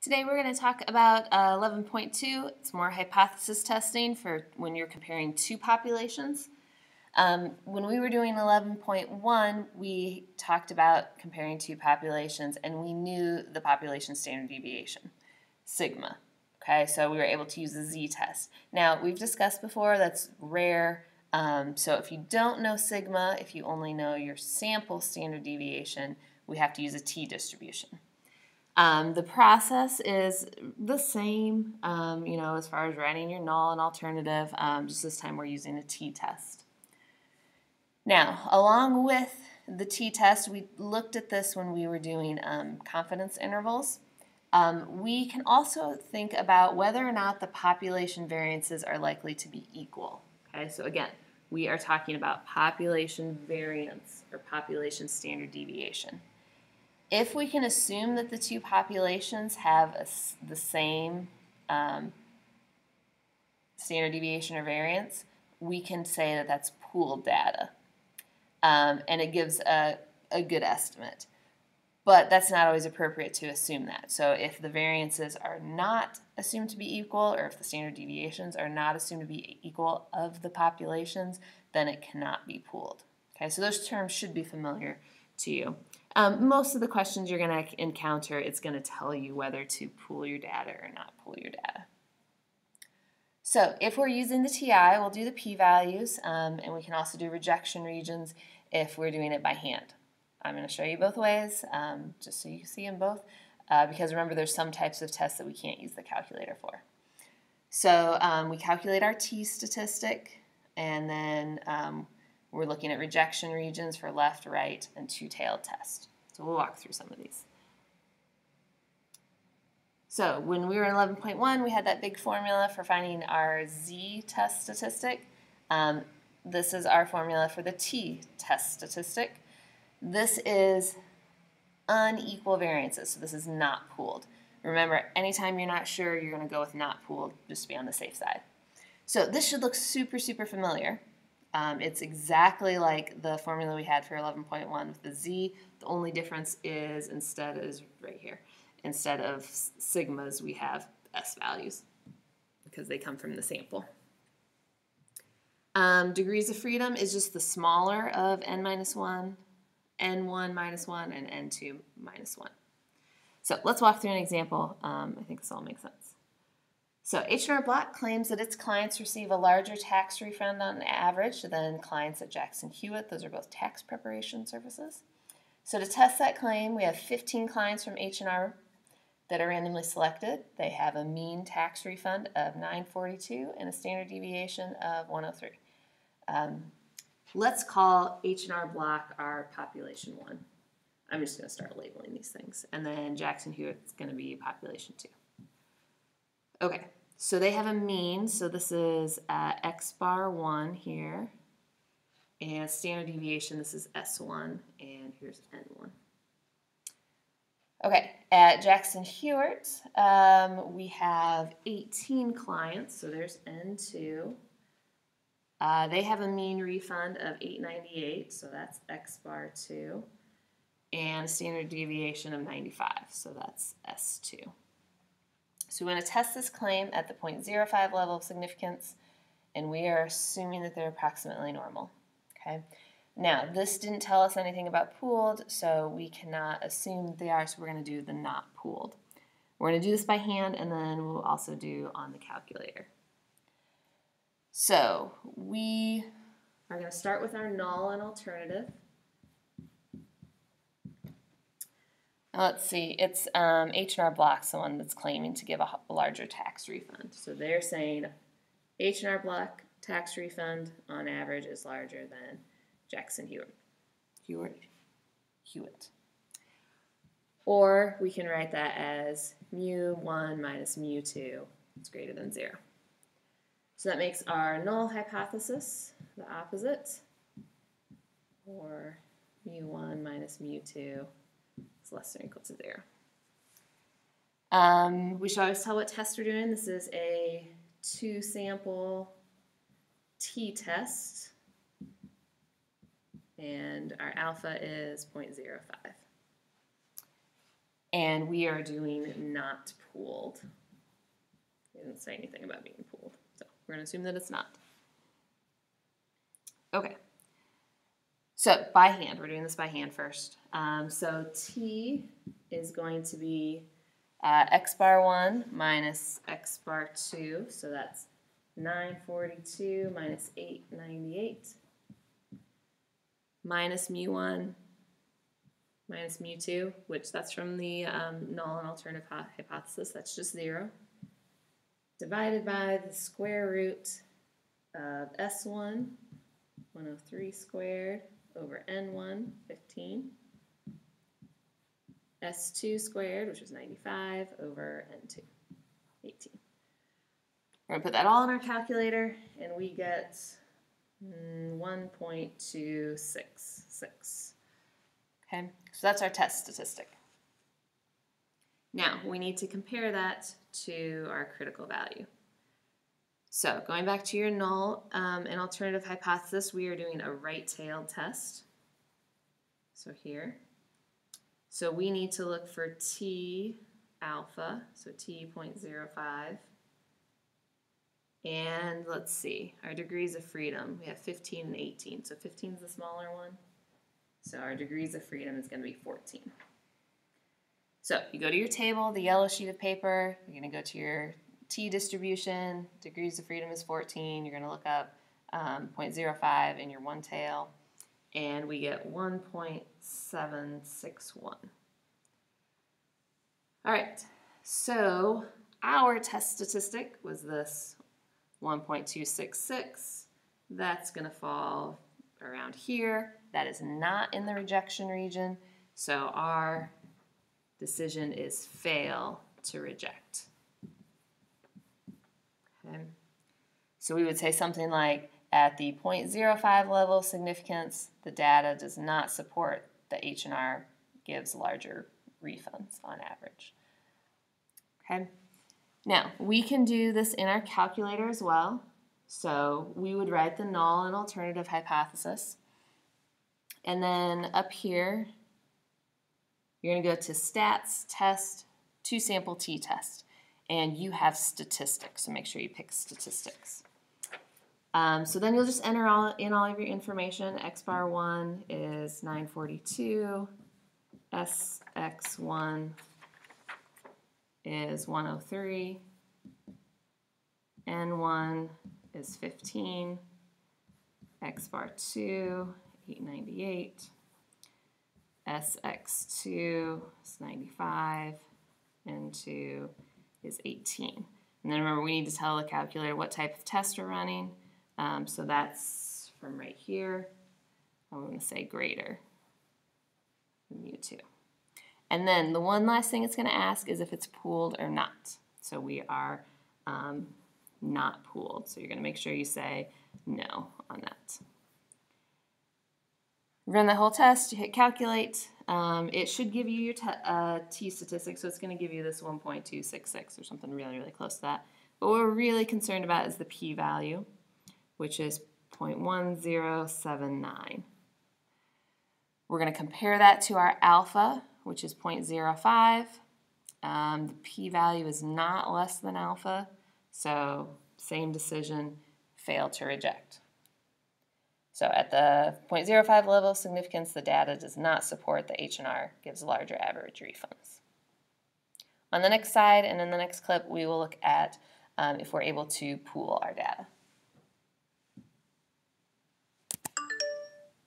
Today we're going to talk about 11.2. It's more hypothesis testing for when you're comparing two populations. When we were doing 11.1, we talked about comparing two populations and we knew the population standard deviation, sigma. Okay, so we were able to use the z-test. Now, we've discussed before that's rare. So if you don't know sigma, if you only know your sample standard deviation, we have to use a t-distribution. The process is the same, as far as writing your null and alternative, just this time we're using a t-test. Now, along with the t-test, we looked at this when we were doing confidence intervals. We can also think about whether or not the population variances are likely to be equal. Okay, so again, we are talking about population variance or population standard deviation. If we can assume that the two populations have the same standard deviation or variance, we can say that that's pooled data. And it gives a good estimate. But that's not always appropriate to assume that. So if the variances are not assumed to be equal, or if the standard deviations are not assumed to be equal of the populations, then it cannot be pooled. Okay, so those terms should be familiar to you. Most of the questions you're going to encounter, it's going to tell you whether to pool your data or not pool your data. So if we're using the TI, we'll do the p-values, and we can also do rejection regions if we're doing it by hand. I'm going to show you both ways, just so you can see them both, because remember there's some types of tests that we can't use the calculator for. So we calculate our t statistic, and then we're looking at rejection regions for left, right, and two-tailed test. So we'll walk through some of these. So when we were in 11.1, we had that big formula for finding our z-test statistic. This is our formula for the t-test statistic. This is unequal variances, so this is not pooled. Remember, anytime you're not sure, you're going to go with not pooled, just to be on the safe side. So this should look super, super familiar. It's exactly like the formula we had for 11.1 with the z. The only difference is instead is right here. Instead of sigmas, we have s values because they come from the sample. Degrees of freedom is just the smaller of n-1, n1 minus 1, and n2 minus 1. So let's walk through an example. I think this all makes sense. So H&R Block claims that its clients receive a larger tax refund on average than clients at Jackson Hewitt. Those are both tax preparation services. So to test that claim, we have 15 clients from H&R that are randomly selected. They have a mean tax refund of $942 and a standard deviation of 103. Let's call H&R Block our population 1. I'm just going to start labeling these things. And then Jackson Hewitt's going to be population 2. Okay, so they have a mean. So this is X bar 1 here. And standard deviation, this is S1. And here's N1. Okay, at Jackson Hewitt, we have 18 clients. So there's N2. They have a mean refund of $898, so that's X bar 2, and a standard deviation of 95, so that's S2. So we want to test this claim at the 0.05 level of significance, and we are assuming that they're approximately normal. Okay. Now, this didn't tell us anything about pooled, so we cannot assume that they are, so we're going to do the not pooled. We're going to do this by hand, and then we'll also do on the calculator. So we are going to start with our null and alternative. Let's see, it's H&R Block's the one that's claiming to give a larger tax refund. So they're saying H&R Block tax refund on average is larger than Jackson Hewitt. Or we can write that as mu1 minus mu2 is greater than 0. So that makes our null hypothesis the opposite, or mu1 minus mu2 is less than or equal to 0. We should always tell what test we're doing. This is a 2-sample t-test, and our alpha is 0.05. and we are doing not pooled. It didn't say anything about being pooled, so we're going to assume that it's not. Okay, so by hand, we're doing this by hand first. So T is going to be x bar 1 minus x bar 2, so that's 942 minus 898 minus mu 1 minus mu 2, which that's from the null and alternative hypothesis, that's just 0, divided by the square root of S1, 103 squared, over N1, 15, S2 squared, which is 95, over N2, 18. We're going to put that all in our calculator, and we get 1.266. Okay, so that's our test statistic. Now, we need to compare that to our critical value. So, going back to your null and alternative hypothesis, we are doing a right-tailed test. So here. So we need to look for T alpha, so T 0.05. And let's see, our degrees of freedom, we have 15 and 18. So 15 is the smaller one. So our degrees of freedom is going to be 14. So you go to your table, the yellow sheet of paper, you're going to go to your T distribution, degrees of freedom is 14, you're going to look up 0.05 in your one tail, and we get 1.761. All right, so our test statistic was this 1.266. That's going to fall around here. That is not in the rejection region, so our decision is fail to reject. Okay. So we would say something like, at the 0.05 level of significance, the data does not support that H&R gives larger refunds on average. Okay. Now, we can do this in our calculator as well. So we would write the null and alternative hypothesis. And then up here, you're going to go to stats, test, two-sample t-test. And you have statistics, so make sure you pick statistics. So then you'll just enter all of your information. X bar 1 is 942, SX1 is 103, N1 is 15, X bar 2, 898, SX2 is 95, N2 is 18. And then remember, we need to tell the calculator what type of test we're running. So that's from right here. I'm going to say greater than mu2. And then the one last thing it's going to ask is if it's pooled or not. So we are not pooled. So you're going to make sure you say no on that. Run the whole test, you hit calculate. It should give you your t statistic, so it's going to give you this 1.266 or something really, really close to that. But what we're really concerned about is the p-value, which is 0.1079. We're going to compare that to our alpha, which is 0.05. The p-value is not less than alpha, so same decision, fail to reject. So at the 0.05 level of significance, the data does not support that H&R gives larger average refunds. On the next slide and in the next clip, we will look at if we're able to pool our data.